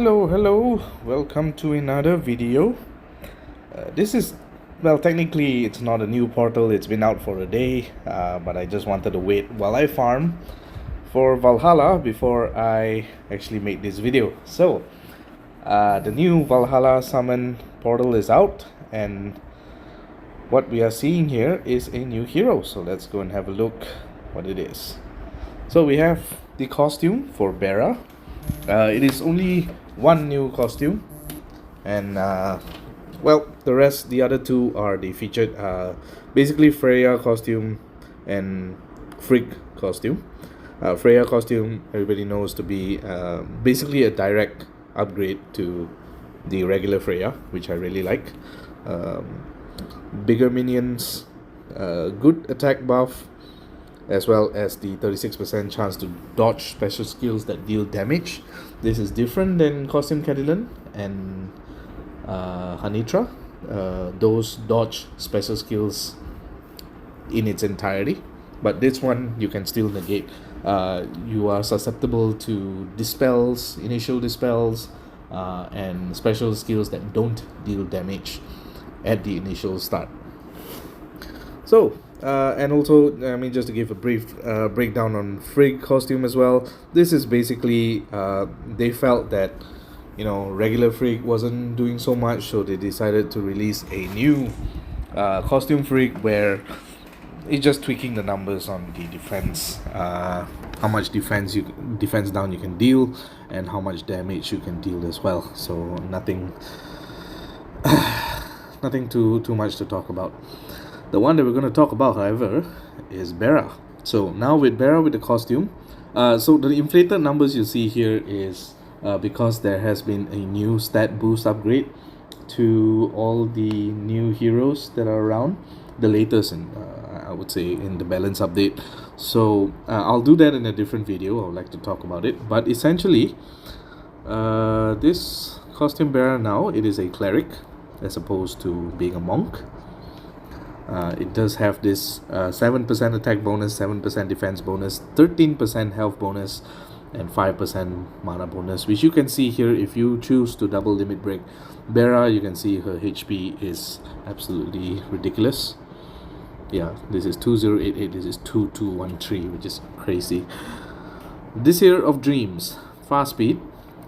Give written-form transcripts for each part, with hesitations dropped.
Hello, welcome to another video. This is, well, technically it's not a new portal, it's been out for a day, but I just wanted to wait while I farm for Valhalla before I actually make this video. So, the new Valhalla summon portal is out, and what we are seeing here is a new hero. So let's go and have a look what it is. So we have the costume for Bera. It is only one new costume, and well, the other two are the featured, basically Freya costume and Frigg costume. Freya costume, everybody knows to be basically a direct upgrade to the regular Freya, which I really like. Bigger minions, good attack buff, as well as the 36% chance to dodge special skills that deal damage. This is different than Costume Cadillac and Hanitra. Those dodge special skills in its entirety, but this one you can still negate. You are susceptible to dispels, initial dispels, and special skills that don't deal damage at the initial start. So, and also, just to give a brief breakdown on Frigg costume as well. This is basically, they felt that, regular Frigg wasn't doing so much, so they decided to release a new costume Frigg where it's just tweaking the numbers on the defense, how much defense down you can deal, and how much damage you can deal as well. So nothing too much to talk about. The one that we're going to talk about, however, is Bera. So now with Bera with the costume, so the inflated numbers you see here is because there has been a new stat boost upgrade to all the new heroes that are around, the latest in, I would say, in the balance update. So I'll do that in a different video. I would like to talk about it, but essentially this costume Bera now, it is a cleric as opposed to being a monk. It does have this 7% attack bonus, 7% defense bonus, 13% health bonus, and 5% mana bonus, which you can see here if you choose to double limit break Bera. You can see her HP is absolutely ridiculous. Yeah, this is 2088, this is 2213, which is crazy. This here of Dreams, fast speed,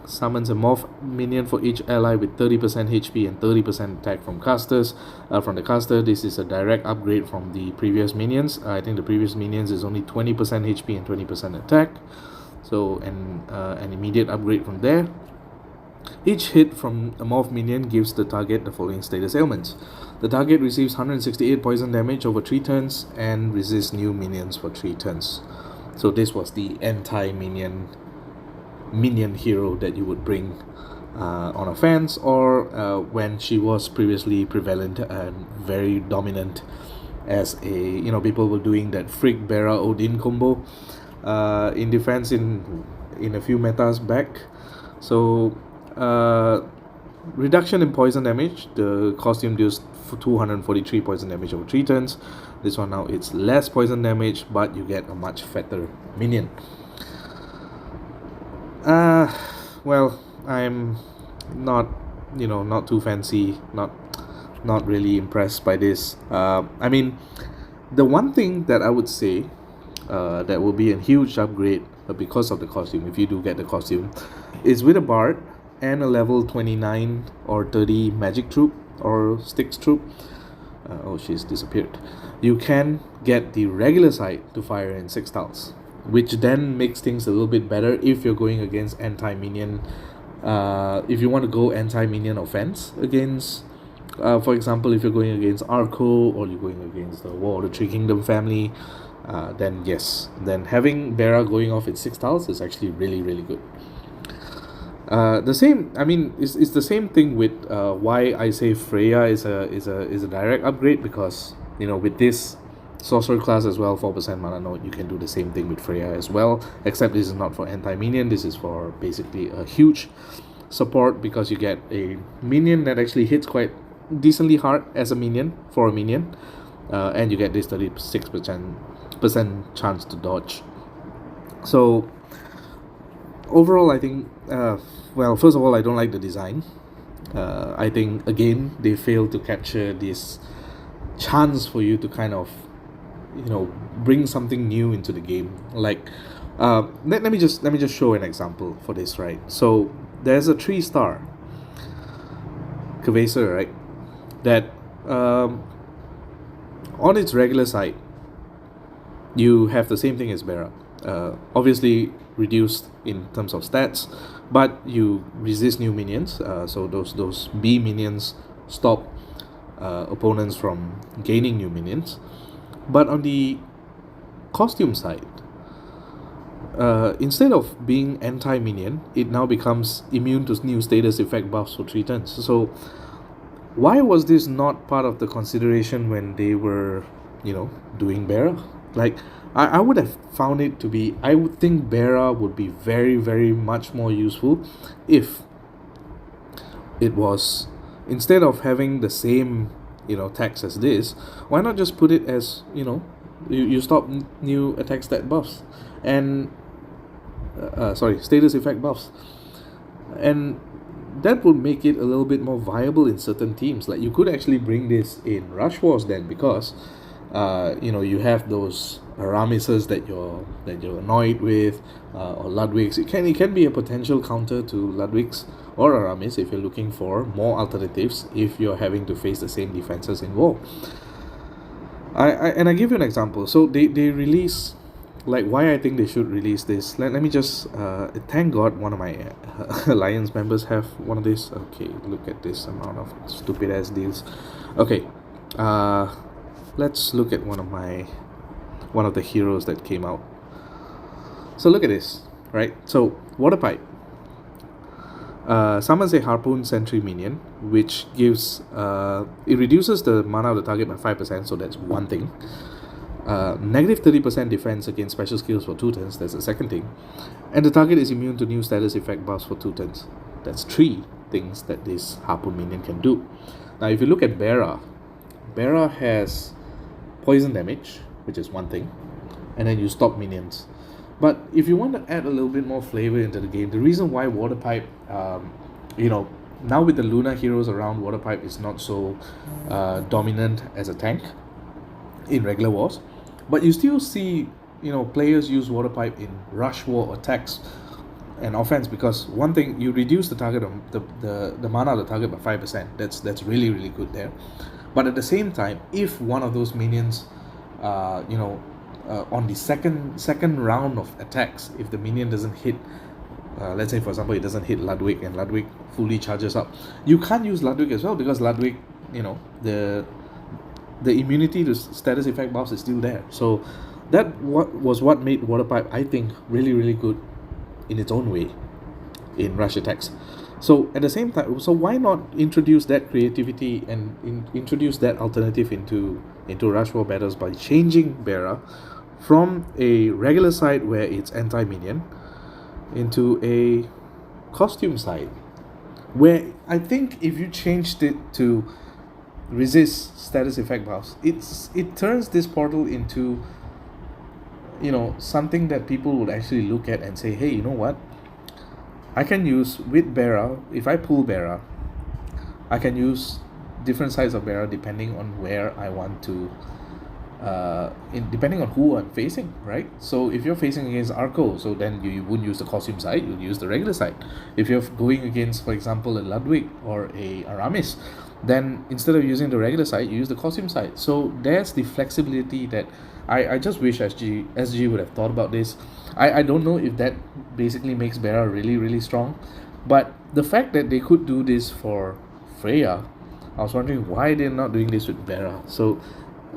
summons a morph minion for each ally with 30% HP and 30% attack from casters. From the caster, this is a direct upgrade from the previous minions. I think the previous minions is only 20% HP and 20% attack. So, an immediate upgrade from there. Each hit from a morph minion gives the target the following status ailments. The target receives 168 poison damage over 3 turns and resists new minions for 3 turns. So this was the anti-minion hero that you would bring on offense, or when she was previously prevalent and very dominant as a, people were doing that Frigg Bera Odin combo in defense in a few metas back. So reduction in poison damage, the costume deals 243 poison damage over 3 turns. This one now it's less poison damage, but you get a much fatter minion. Well, I'm not too fancy, not really impressed by this. The one thing that I would say that will be a huge upgrade because of the costume, if you do get the costume, is with a bard and a level 29 or 30 magic troop or Styx troop. Oh, she's disappeared. You can get the regular side to fire in 6 tiles, which then makes things a little bit better if you're going against anti-minion. If you want to go anti-minion offense against, for example, if you're going against Arco or you're going against the War of the Three Kingdom family, then yes, then having Bera going off at 6 tiles is actually really, really good. It's the same thing with why I say Freya is a direct upgrade, because with this sorcerer class as well, 4% mana node, you can do the same thing with Freya as well, except this is not for anti-minion. This is for basically a huge support, because you get a minion that actually hits quite decently hard as a minion, for a minion, and you get this 36% chance to dodge. So overall, I think, well, first of all, I don't like the design. I think, again, they fail to capture this chance for you to kind of, bring something new into the game. Like, let me just show an example for this, right? So there's a 3-star Kvasir, right? That on its regular side, you have the same thing as Bera. Obviously reduced in terms of stats, but you resist new minions. So those B minions stop opponents from gaining new minions. But on the costume side, instead of being anti-minion, it now becomes immune to new status effect buffs for 3 turns. So why was this not part of the consideration when they were, doing Bera? Like, I would have found it to be, I would think Bera would be very, very much more useful if it was, instead of having the same, tax as this, why not just put it as, you stop new attack stat buffs and status effect buffs, and that would make it a little bit more viable in certain teams. Like, you could actually bring this in Rush Wars then, because you have those Aramises that you're annoyed with, or Ludwigs. It can be a potential counter to Ludwigs or Aramis if you're looking for more alternatives if you're having to face the same defenses in WoW. I give you an example. So they release, like, why I think they should release this. Let me just thank God one of my Alliance members have one of these. Okay, look at this amount of stupid ass deals. Okay, let's look at one of the heroes that came out. So look at this, right? So Water Pipe summons a Harpoon Sentry minion, which gives it reduces the mana of the target by 5%, so that's one thing. Negative 30% defense against special skills for 2 turns, that's the second thing. And the target is immune to new status effect buffs for 2 turns. That's 3 things that this Harpoon minion can do. Now if you look at Bera has poison damage, which is one thing, and then you stop minions. But if you want to add a little bit more flavor into the game, the reason why Water Pipe, now with the Luna heroes around, Water Pipe is not so dominant as a tank in regular wars, but you still see players use Water Pipe in Rush War attacks and offense, because one thing, you reduce the target of the mana of the target by 5%. That's really, really good there. But at the same time, if one of those minions on the second round of attacks, if the minion doesn't hit, let's say for example it doesn't hit Ludwig and Ludwig fully charges up, you can't use Ludwig as well, because Ludwig, the immunity to status effect buffs is still there. So that was what made Water Pipe, I think, really, really good in its own way in rush attacks. So at the same time, so why not introduce that creativity and introduce that alternative into Rush War battles by changing Bera from a regular side where it's anti-minion into a costume side, where I think if you changed it to resist status effect buffs, it turns this portal into something that people would actually look at and say, hey, you know what, I can use with Bera, if I pull Bera, I can use different sides of Bera depending on where I want to, depending on who I'm facing, right? So if you're facing against Arco, so then you wouldn't use the costume side, you'll use the regular side. If you're going against, for example, a Ludwig or a Aramis, then instead of using the regular side, you use the costume side. So there's the flexibility that I just wish SG would have thought about this. I don't know if that basically makes Bera really, really strong, but the fact that they could do this for Freya, I was wondering why they're not doing this with Bera. So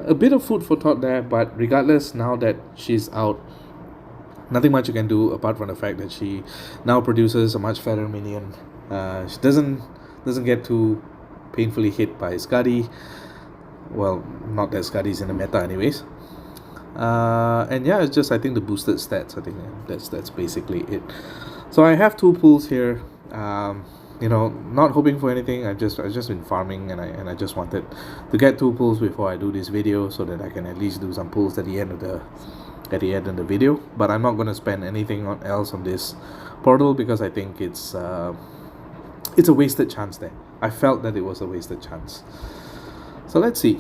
a bit of food for thought there, but regardless, now that she's out, nothing much you can do apart from the fact that she now produces a much fatter minion. She doesn't get too painfully hit by Skadi. Well, not that Skadi's in the meta anyways. And yeah, it's just, I think, the boosted stats. I think that's basically it. So I have 2 pulls here. Not hoping for anything. I've just been farming, and I just wanted to get 2 pulls before I do this video, so that I can at least do some pulls at the end of at the end of the video. But I'm not going to spend anything else on this portal because I think it's a wasted chance there. I felt that it was a wasted chance. So let's see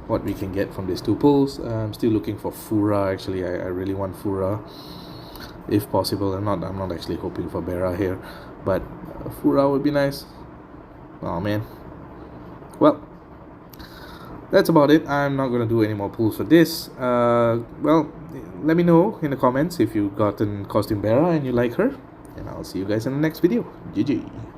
what we can get from these two pulls. I'm still looking for Fura. Actually, I really want Fura if possible. I'm not actually hoping for Bera here, but Fura would be nice. Oh man. Well, that's about it. I'm not gonna do any more pulls for this. Well, let me know in the comments if you've gotten Costume Bera and you like her, and I'll see you guys in the next video. GG.